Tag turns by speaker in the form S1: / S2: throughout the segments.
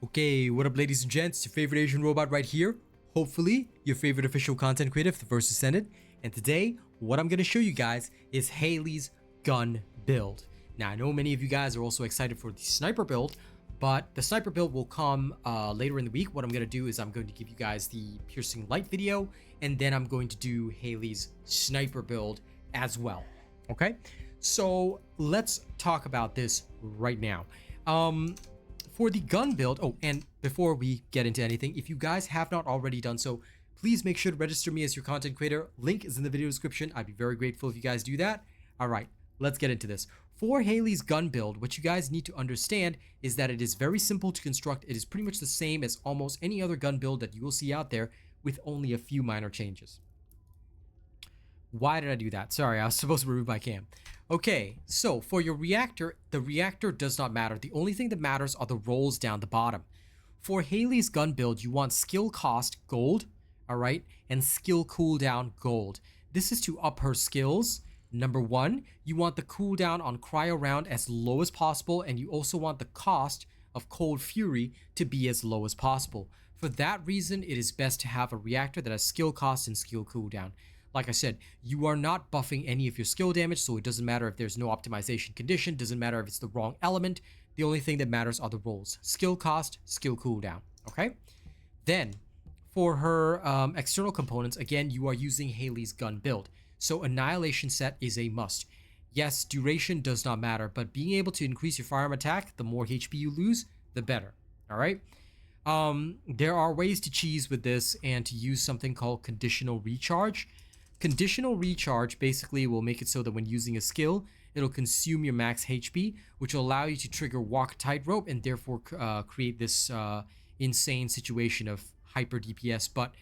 S1: Okay, what up ladies and gents, your favorite Asian robot right here. Hopefully, your favorite official content creator for the First Descendant. And today, what I'm going to show you guys is Hailey's Gun Build. Now, I know many of you guys are also excited for the Sniper build, but the Sniper build will come later in the week. What I'm going to do is I'm going to give you guys the Piercing Light video, and then I'm going to do Hailey's Sniper build as well. Okay, so let's talk about this right now. For the gun build, oh, and before we get into anything, if you guys have not already done so, please make sure to register me as your content creator. Link is in the video description. I'd be very grateful if you guys do that. All right, let's get into this. For Hailey's gun build, what you guys need to understand is that it is very simple to construct. It is pretty much the same as almost any other gun build that you will see out there, with only a few minor changes. Why did I do that? Sorry, I was supposed to remove my cam. Okay, so for your reactor, the reactor does not matter. The only thing that matters are the rolls down the bottom. For Hailey's gun build, you want skill cost gold, all right, and skill cooldown gold. This is to up her skills. Number one, you want the cooldown on cryo round as low as possible, and you also want the cost of cold fury to be as low as possible. For that reason, it is best to have a reactor that has skill cost and skill cooldown. Like I said, you are not buffing any of your skill damage, so it doesn't matter if there's no optimization condition, doesn't matter if it's the wrong element. The only thing that matters are the rolls. Skill cost, skill cooldown, okay? Then, for her external components, again, you are using Hailey's gun build. So Annihilation Set is a must. Yes, duration does not matter, but being able to increase your firearm attack, the more HP you lose, the better, all right? There are ways to cheese with this and to use something called Conditional Recharge. Conditional Recharge basically will make it so that when using a skill, it'll consume your max HP, which will allow you to trigger Walk Tightrope and therefore create this insane situation of hyper DPS. But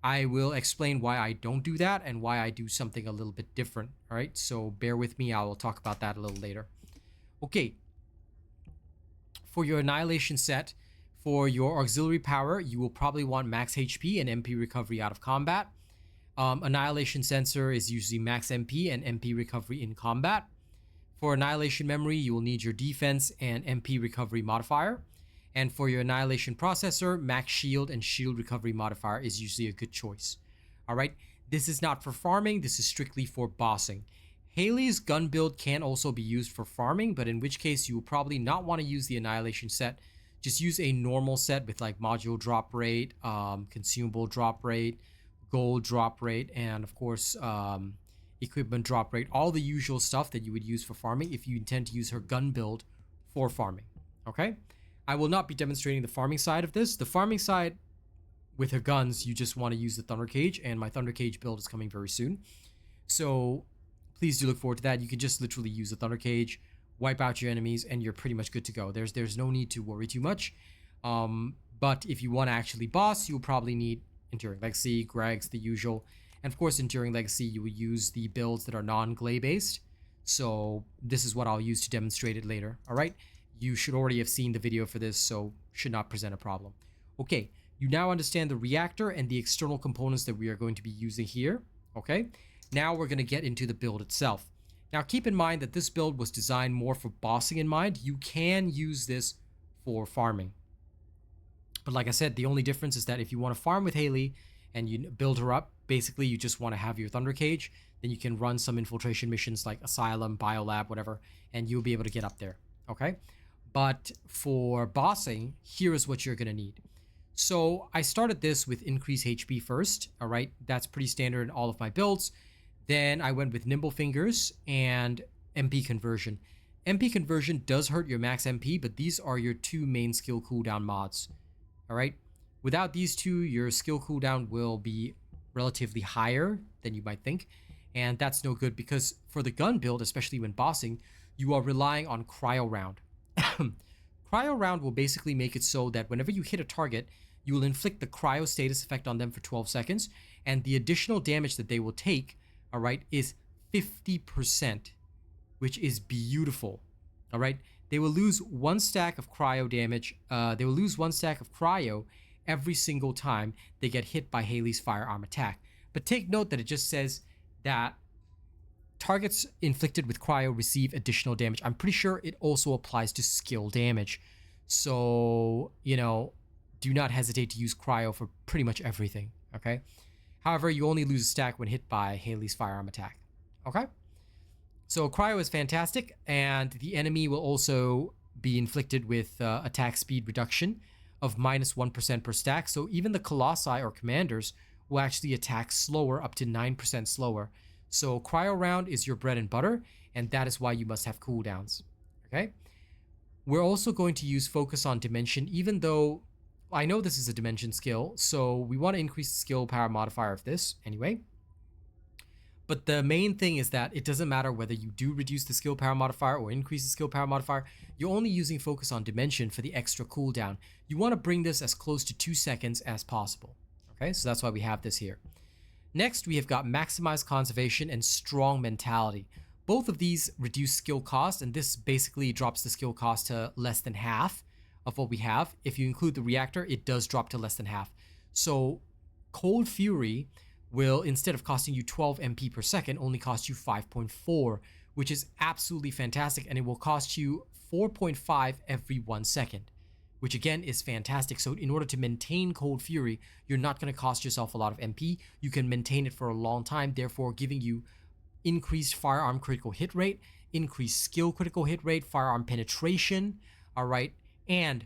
S1: I will explain why I don't do that and why I do something a little bit different. All right, so bear with me. I will talk about that a little later. Okay, for your Annihilation Set, for your auxiliary power, you will probably want max HP and MP recovery out of combat. Annihilation Sensor is usually max MP and MP recovery in combat. For Annihilation Memory, you will need your defense and MP recovery modifier. And for your Annihilation Processor, max shield and shield recovery modifier is usually a good choice. Alright, this is not for farming, this is strictly for bossing. Hailey's gun build can also be used for farming, but in which case you will probably not want to use the Annihilation Set. Just use a normal set with like module drop rate, consumable drop rate, gold drop rate, and of course equipment drop rate, all the usual stuff that you would use for farming if you intend to use her gun build for farming. Okay, I will not be demonstrating the farming side of this. The farming side with her guns, you just want to use the Thunder Cage, and my Thunder Cage build is coming very soon, so please do look forward to that. You can just literally use the Thunder Cage, wipe out your enemies, and you're pretty much good to go. There's no need to worry too much. But if you want to actually boss, you'll probably need Enduring Legacy, Greg's, the usual. And of course, Enduring Legacy, you will use the builds that are non-glay based. So this is what I'll use to demonstrate it later. All right, you should already have seen the video for this, so should not present a problem. Okay, you now understand the reactor and the external components that we are going to be using here. Okay, now we're going to get into the build itself. Now keep in mind that this build was designed more for bossing in mind. You can use this for farming. But like I said, the only difference is that if you want to farm with Hailey and you build her up, basically you just want to have your Thunder Cage, then you can run some infiltration missions like Asylum, Biolab, whatever, and you'll be able to get up there, okay? But for bossing, here is what you're going to need. So I started this with increased HP first, all right? That's pretty standard in all of my builds. Then I went with Nimble Fingers and MP Conversion. MP Conversion does hurt your max MP, but these are your two main skill cooldown mods. All right, without these two, your skill cooldown will be relatively higher than you might think, and that's no good because for the gun build, especially when bossing, you are relying on cryo round. Cryo round will basically make it so that whenever you hit a target, you will inflict the cryo status effect on them for 12 seconds, and the additional damage that they will take, all right, is 50%, which is beautiful. All right, they will lose one stack of cryo damage. They will lose one stack of cryo every single time they get hit by Hailey's firearm attack. But take note that it just says that targets inflicted with cryo receive additional damage. I'm pretty sure it also applies to skill damage. So, you know, do not hesitate to use cryo for pretty much everything, okay? However, you only lose a stack when hit by Hailey's firearm attack, okay? So cryo is fantastic, and the enemy will also be inflicted with attack speed reduction of -1% per stack. So even the Colossi or Commanders will actually attack slower, up to 9% slower. So cryo round is your bread and butter, and that is why you must have cooldowns, okay? We're also going to use Focus on Dimension, even though I know this is a Dimension skill, so we want to increase the skill power modifier of this anyway. But the main thing is that it doesn't matter whether you do reduce the skill power modifier or increase the skill power modifier, you're only using Focus on Dimension for the extra cooldown. You want to bring this as close to 2 seconds as possible. Okay, so that's why we have this here. Next, we have got Maximize Conservation and Strong Mentality. Both of these reduce skill cost, and this basically drops the skill cost to less than half of what we have. If you include the Reactor, it does drop to less than half. So Cold Fury will, instead of costing you 12 MP per second, only cost you 5.4, which is absolutely fantastic, and it will cost you 4.5 every 1 second, which again is fantastic. So in order to maintain Cold Fury, you're not going to cost yourself a lot of MP. You can maintain it for a long time, therefore giving you increased firearm critical hit rate, increased skill critical hit rate, firearm penetration, all right, and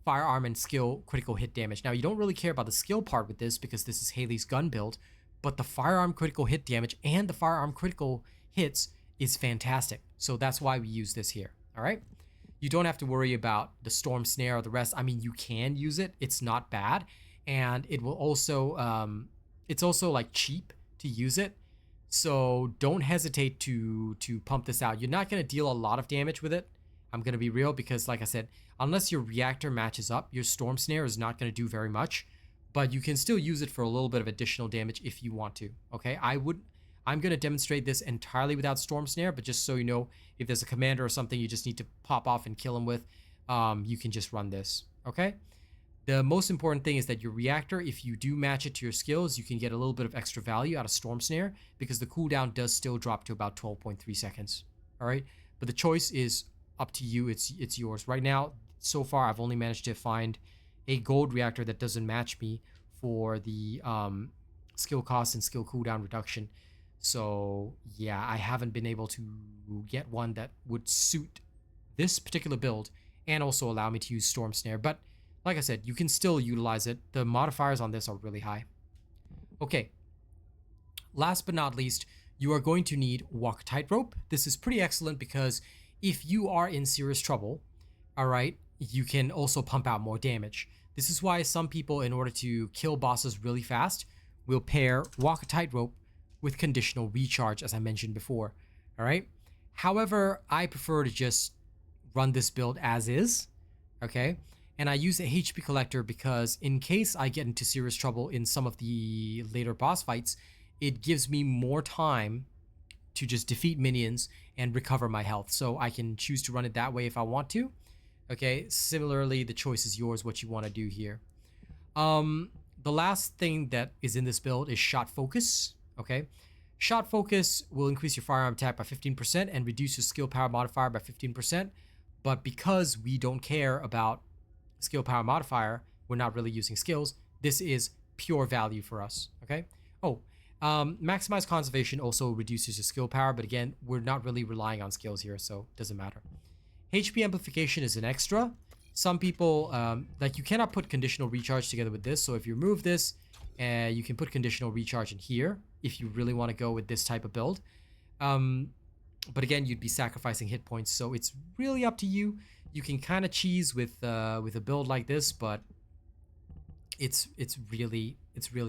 S1: firearm and skill critical hit damage. Now, you don't really care about the skill part with this because this is Hailey's gun build, but the firearm critical hit damage and the firearm critical hits is fantastic. So that's why we use this here, all right? You don't have to worry about the Storm Snare or the rest. I mean, you can use it. It's not bad. And it will also, it's also like cheap to use it. So don't hesitate to pump this out. You're not going to deal a lot of damage with it. I'm going to be real because, like I said, unless your Reactor matches up, your Storm Snare is not going to do very much, but you can still use it for a little bit of additional damage if you want to, okay? I'm going to demonstrate this entirely without Storm Snare, but just so you know, if there's a commander or something you just need to pop off and kill him with, you can just run this, okay? The most important thing is that your Reactor, if you do match it to your skills, you can get a little bit of extra value out of Storm Snare because the cooldown does still drop to about 12.3 seconds, all right? But the choice is up to you. It's yours. Right now, so far, I've only managed to find a gold Reactor that doesn't match me for the skill cost and skill cooldown reduction. So yeah, I haven't been able to get one that would suit this particular build and also allow me to use Storm Snare. But like I said, you can still utilize it. The modifiers on this are really high. Okay. Last but not least, you are going to need Walk Tightrope. This is pretty excellent because if you are in serious trouble, all right, you can also pump out more damage. This is why some people, in order to kill bosses really fast, will pair Walk Tightrope with Conditional Recharge, as I mentioned before, all right? However, I prefer to just run this build as is, okay? And I use a HP Collector because in case I get into serious trouble in some of the later boss fights, it gives me more time to just defeat minions and recover my health. So I can choose to run it that way if I want to. Okay, similarly, the choice is yours what you want to do here. The last thing that is in this build is Shot Focus. Okay, Shot Focus will increase your firearm attack by 15% and reduce your skill power modifier by 15%. But because we don't care about skill power modifier, we're not really using skills. This is pure value for us. Okay. Oh, Maximize Conservation also reduces your skill power, but again, we're not really relying on skills here, so it doesn't matter. HP Amplification is an extra. Some people, like, you cannot put Conditional Recharge together with this, so if you remove this, you can put Conditional Recharge in here if you really want to go with this type of build. But again, you'd be sacrificing hit points, so it's really up to you. You can kind of cheese with a build like this, but it's really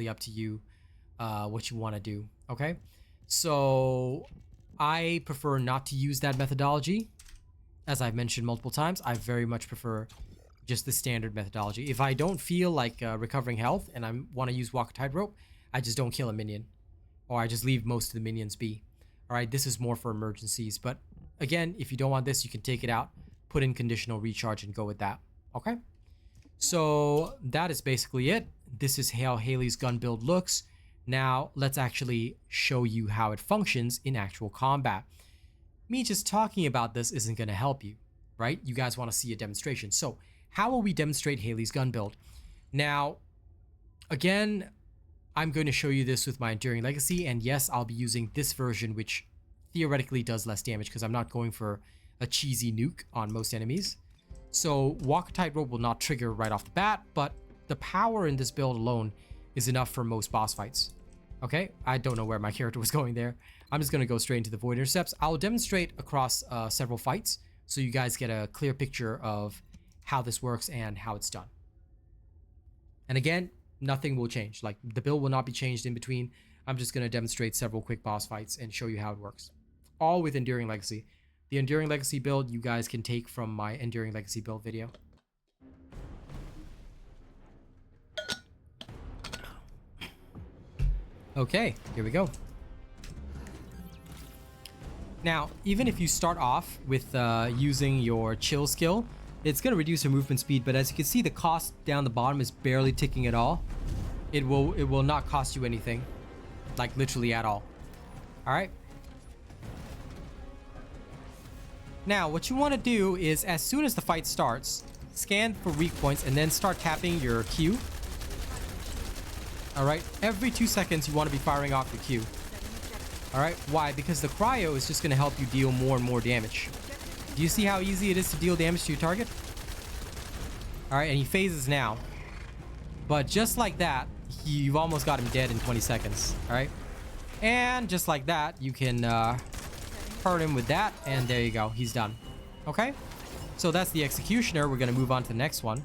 S1: up to you what you want to do. Okay, so I prefer not to use that methodology. As I've mentioned multiple times, I very much prefer just the standard methodology. If I don't feel like recovering health and I want to use Walk Tightrope, I just don't kill a minion, or I just leave most of the minions be. All right, this is more for emergencies. But again, if you don't want this, you can take it out, put in Conditional Recharge, and go with that. Okay, so that is basically it. This is how Hailey's gun build looks. Now let's actually show you how it functions in actual combat. Me just talking about this isn't going to help you. right? You guys want to see a demonstration. So how will we demonstrate Hailey's gun build? Now, again, I'm going to show you this with my Enduring Legacy, and yes, I'll be using this version, which theoretically does less damage because I'm not going for a cheesy nuke on most enemies. So Walker Tightrope will not trigger right off the bat, but the power in this build alone is enough for most boss fights. Okay, I don't know where my character was going there. I'm just going to go straight into the Void Intercepts. I'll demonstrate across several fights so you guys get a clear picture of how this works and how it's done. And again, nothing will change. Like, the build will not be changed in between. I'm just going to demonstrate several quick boss fights and show you how it works. All with Enduring Legacy. The Enduring Legacy build you guys can take from my Enduring Legacy build video. Okay, here we go. Now, even if you start off with using your chill skill, it's going to reduce your movement speed, but as you can see, the cost down the bottom is barely ticking at all. It will not cost you anything, like literally at all. All right. Now, what you want to do is, as soon as the fight starts, scan for weak points and then start tapping your Q. All right. Every 2 seconds, you want to be firing off your Q. All right. Why? Because the cryo is just going to help you deal more and more damage. Do you see how easy it is to deal damage to your target? All right, and he phases now. But just like that, you've almost got him dead in 20 seconds. All right. And just like that, you can hurt him with that. And there you go. He's done. Okay. So that's the Executioner. We're going to move on to the next one.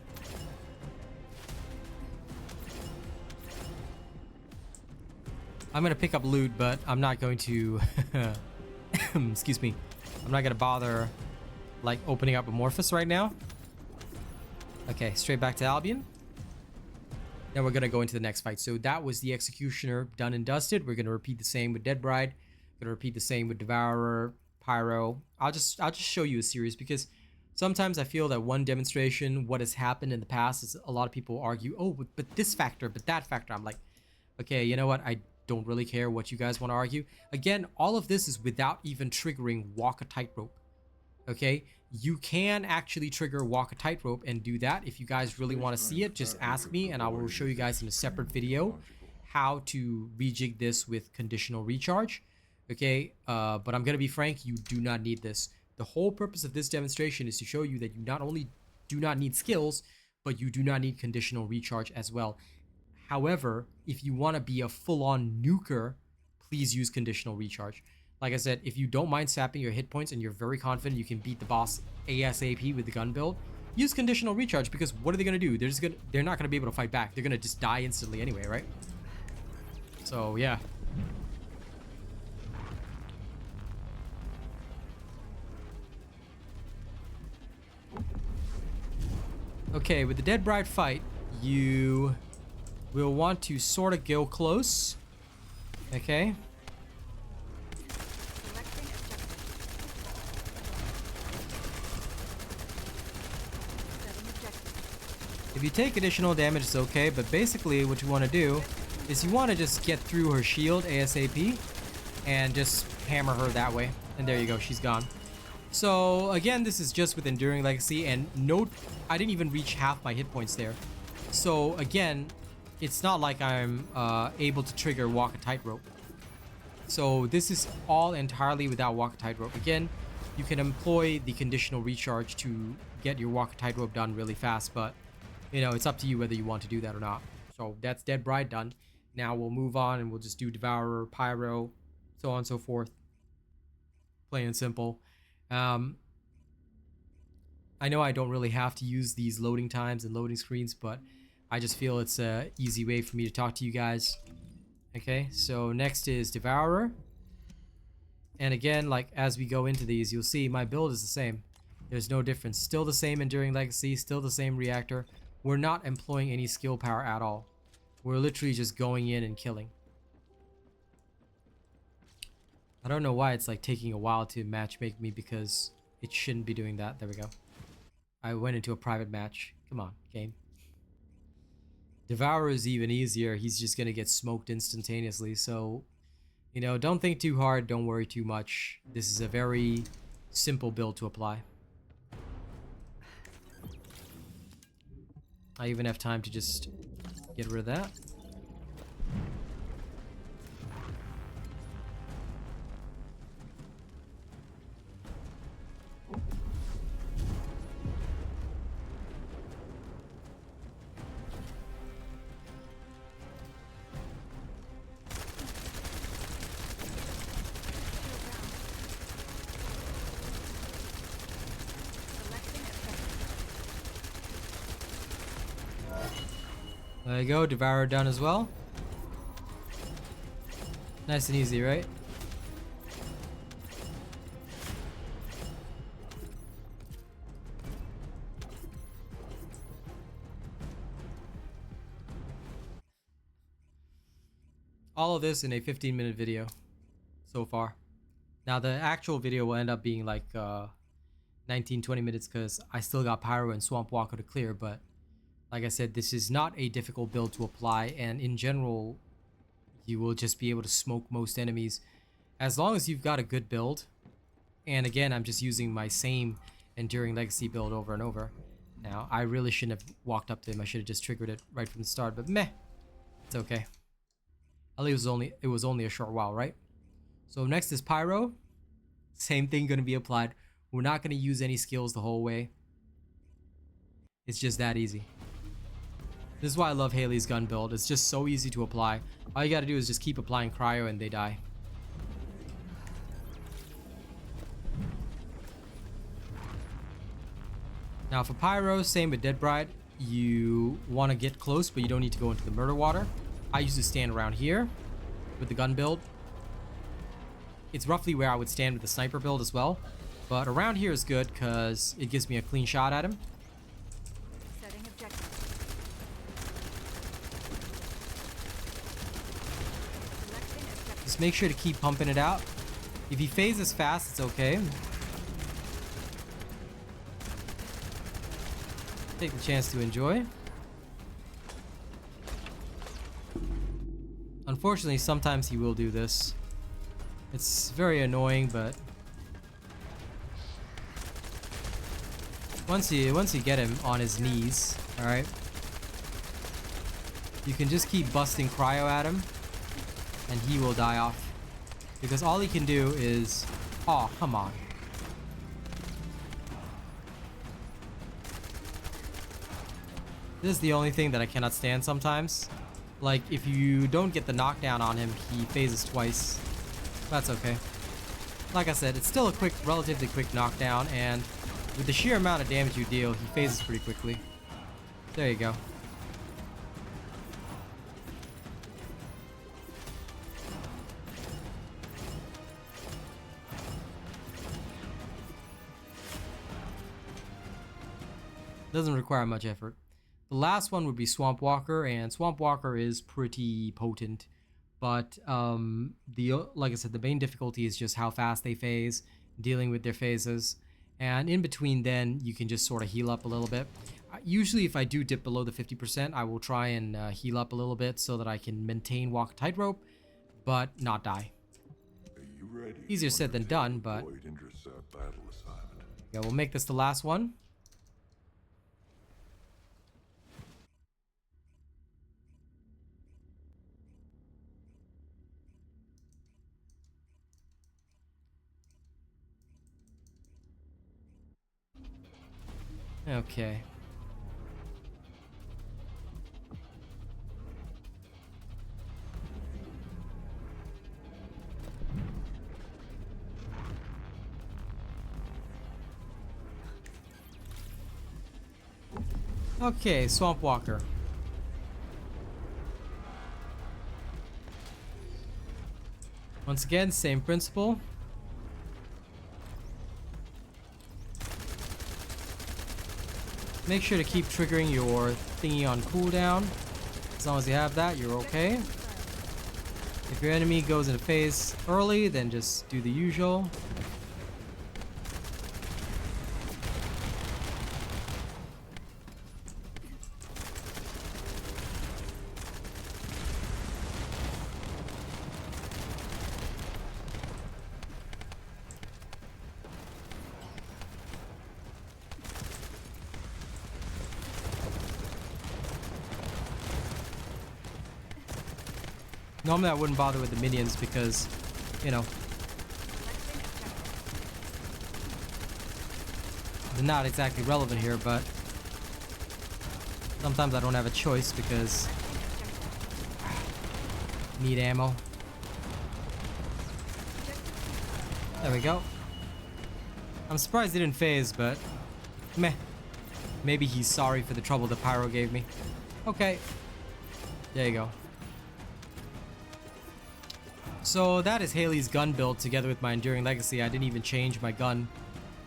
S1: I'm going to pick up loot, but I'm not going to... excuse me. I'm not going to bother, like, opening up Amorphous right now. Okay, straight back to Albion. Then we're going to go into the next fight. So that was the Executioner done and dusted. We're going to repeat the same with Dead Bride. Going to repeat the same with Devourer, Pyro. I'll just show you a series because sometimes I feel that one demonstration, what has happened in the past, is a lot of people argue, oh, but this factor, but that factor. I'm like, okay, you know what? I don't really care what you guys want to argue. Again, all of this is without even triggering Walk a Tightrope. Okay, you can actually trigger Walk a Tightrope and do that. If you guys really want to see it, just ask me and I will show you guys in a separate video how to rejig this with Conditional Recharge. Okay, but I'm gonna be frank, you do not need this. The whole purpose of this demonstration is to show you that you not only do not need skills, but you do not need Conditional Recharge as well. However, if you want to be a full-on nuker, please use Conditional Recharge. Like I said, if you don't mind sapping your hit points and you're very confident you can beat the boss ASAP with the gun build, use Conditional Recharge, because what are they going to do? They're not going to be able to fight back. They're going to just die instantly anyway, right? So, yeah. Okay, with the Dead Bride fight, you will want to sort of go close. Okay. If you take additional damage, it's okay, but basically what you want to do is you want to just get through her shield ASAP and just hammer her that way. And there you go, she's gone. So again, this is just with Enduring Legacy, and note I didn't even reach half my hit points there. So again, it's not like I'm able to trigger Walk a Tightrope. So this is all entirely without Walk a Tightrope. Again, you can employ the Conditional Recharge to get your Walk a Tightrope done really fast, but you know, it's up to you whether you want to do that or not. So that's Dead Bride done. Now we'll move on and we'll just do Devourer, Pyro, so on and so forth. Plain and simple. I know I don't really have to use these loading times and loading screens, but I just feel it's an easy way for me to talk to you guys. Okay, so next is Devourer. And again, like as we go into these, you'll see my build is the same. There's no difference. Still the same Enduring Legacy, still the same Reactor. We're not employing any skill power at all. We're literally just going in and killing. I don't know why it's like taking a while to matchmake me, because it shouldn't be doing that. There we go. I went into a private match. Come on, game. Devourer is even easier. He's just gonna get smoked instantaneously. So, you know, don't think too hard. Don't worry too much. This is a very simple build to apply. I even have time to just get rid of that. There you go, Devourer done as well. Nice and easy, right? All of this in a 15-minute video so far. Now the actual video will end up being like 19-20 minutes because I still got Pyro and Swamp Walker to clear, but like I said, this is not a difficult build to apply, and in general, you will just be able to smoke most enemies as long as you've got a good build. And again, I'm just using my same Enduring Legacy build over and over. Now, I really shouldn't have walked up to him. I should have just triggered it right from the start, but meh, it's okay. At least it was only a short while, right? So next is Pyro. Same thing going to be applied. We're not going to use any skills the whole way. It's just that easy. This is why I love Hailey's gun build. It's just so easy to apply. All you gotta do is just keep applying cryo and they die. Now for Pyro, same with Dead Bride. You want to get close, but you don't need to go into the murder water. I used to stand around here with the gun build. It's roughly where I would stand with the sniper build as well. But around here is good because it gives me a clean shot at him. Just make sure to keep pumping it out. If he phases fast, it's okay. Take the chance to enjoy. Unfortunately, sometimes he will do this. It's very annoying, but once you get him on his knees, all right, you can just keep busting cryo at him. And he will die off. Because all he can do is... Oh, come on. This is the only thing that I cannot stand sometimes. Like, if you don't get the knockdown on him, he phases twice. That's okay. Like I said, it's still a relatively quick knockdown, and with the sheer amount of damage you deal, he phases pretty quickly. There you go. Doesn't require much effort. The last one would be Swamp Walker, and Swamp Walker is pretty potent, but like I said, the main difficulty is just how fast they phase, dealing with their phases, and in between then you can just sort of heal up a little bit. Usually if I do dip below the 50%, I will try and heal up a little bit so that I can maintain walk tightrope, but not die. Easier said than done, but yeah, we'll make this the last one. Okay. Okay, Swamp Walker. Once again, same principle. Make sure to keep triggering your thingy on cooldown. As long as you have that, you're okay. If your enemy goes into phase early, then just do the usual. Normally I wouldn't bother with the minions because, you know, they're not exactly relevant here, but sometimes I don't have a choice because I need ammo. There we go. I'm surprised he didn't phase, but meh. Maybe he's sorry for the trouble the Pyro gave me. Okay. There you go. So that is Hailey's gun build together with my Enduring Legacy. I didn't even change my gun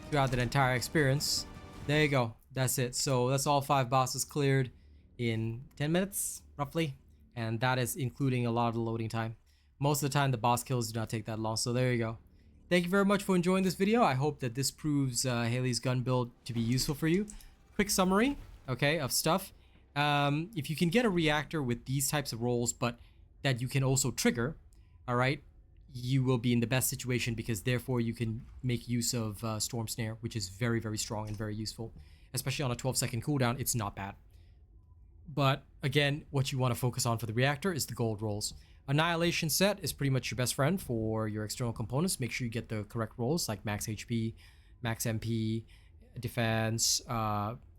S1: throughout that entire experience. There you go. That's it. So that's all 5 bosses cleared in 10 minutes, roughly. And that is including a lot of the loading time. Most of the time, the boss kills do not take that long. So there you go. Thank you very much for enjoying this video. I hope that this proves Hailey's gun build to be useful for you. Quick summary, okay, of stuff. If you can get a reactor with these types of rolls, but that you can also trigger, all right, you will be in the best situation because therefore you can make use of Storm Snare, which is very, very strong and very useful. Especially on a 12-second cooldown, it's not bad. But again, what you want to focus on for the reactor is the gold rolls. Annihilation Set is pretty much your best friend for your external components. Make sure you get the correct rolls like max HP, max MP, defense,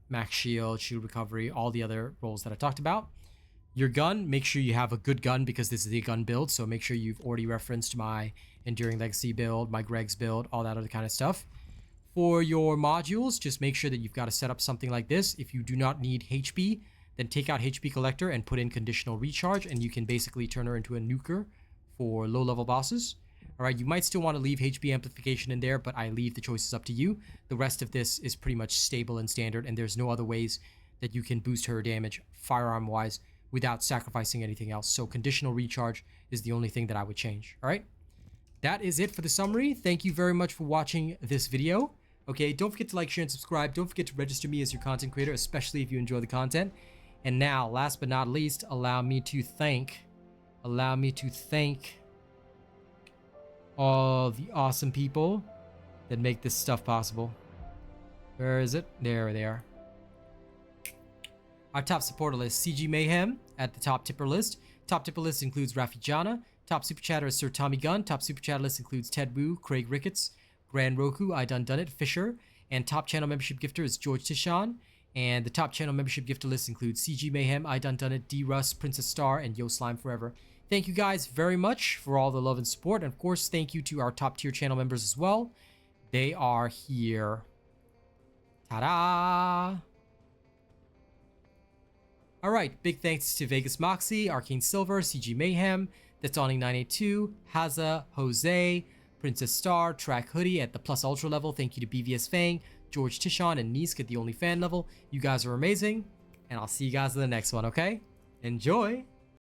S1: max shield, shield recovery, all the other rolls that I talked about. Your gun, make sure you have a good gun because this is the gun build. So make sure you've already referenced my Enduring Legacy build, my Greg's build, all that other kind of stuff. For your modules, just make sure that you've got to set up something like this. If you do not need HP, then take out HP Collector and put in Conditional Recharge, and you can basically turn her into a nuker for low-level bosses. All right, you might still want to leave HP Amplification in there, but I leave the choices up to you. The rest of this is pretty much stable and standard, and there's no other ways that you can boost her damage firearm-wise without sacrificing anything else. So Conditional Recharge is the only thing that I would change. All right, that is it for the summary. Thank you very much for watching this video. Okay, don't forget to like, share, and subscribe. Don't forget to register me as your content creator, especially if you enjoy the content. And now, last but not least, allow me to thank all the awesome people that make this stuff possible. Where is it? There they are. Our top supporter list: CG Mayhem at the top tipper list. Top tipper list includes Rafi Jana. Top super chatter is Sir Tommy Gunn. Top super chatter list includes Ted Wu, Craig Ricketts, Grand Roku, I Done It, Fisher. And top channel membership gifter is George Tishan. And the top channel membership gifter list includes CG Mayhem, I Done It, D Russ, Princess Star, and Yo Slime Forever. Thank you guys very much for all the love and support. And of course, thank you to our top tier channel members as well. They are here. Ta-da! Alright, big thanks to Vegas Moxie, Arcane Silver, CG Mayhem, That's Dawning 982, Haza, Jose, Princess Star, Track Hoodie at the Plus Ultra level. Thank you to BVS Fang, George Tishon, and Nisk at the Only Fan level. You guys are amazing, and I'll see you guys in the next one, okay? Enjoy!